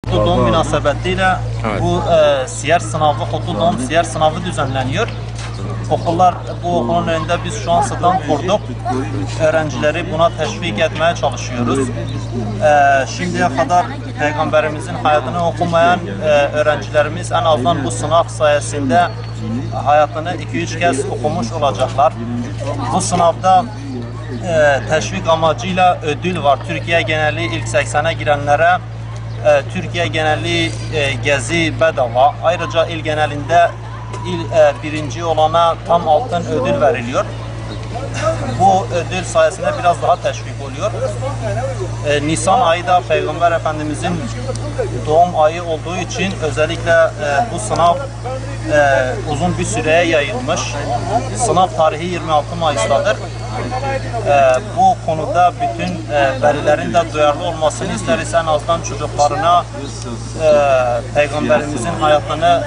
Kutlu doğum münasebetiyle Evet. bu siyer sınavı, kutlu doğum siyer sınavı düzenleniyor. Okullar, bu okulun önünde biz şu an stand kurduk. Öğrencileri buna teşvik etmeye çalışıyoruz. Şimdiye kadar Peygamberimizin hayatını okumayan öğrencilerimiz en azından bu sınav sayesinde hayatını 2-3 kez okumuş olacaklar. Bu sınavda teşvik amacıyla ödül var. Türkiye geneli ilk 80'e girenlere Türkiye geneli gezi bedava. Ayrıca il genelinde birinci olana tam altın ödül veriliyor. Bu ödül sayesinde biraz daha teşvik oluyor. Nisan ayı da Peygamber Efendimizin doğum ayı olduğu için özellikle bu sınav uzun bir süreye yayılmış. Sınav tarihi 26 Mayıs'tadır. Bu konuda bütün velilerin de duyarlı olmasını isteriz. En azından çocuklarına Peygamberimizin hayatını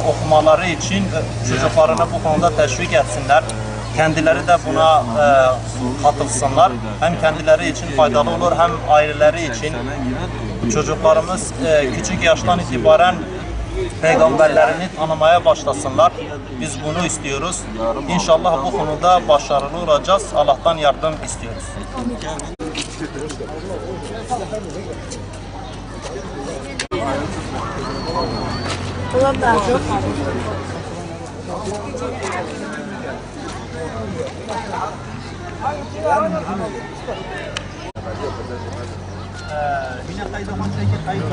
okumaları için çocuklarını bu konuda teşvik etsinler. Kendileri de buna katılsınlar. Hem kendileri için faydalı olur hem aileleri için. Çocuklarımız küçük yaştan itibaren peygamberlerini tanımaya başlasınlar. Biz bunu istiyoruz. İnşallah bu konuda başarılı olacağız. Allah'tan yardım istiyoruz. Yine kaydı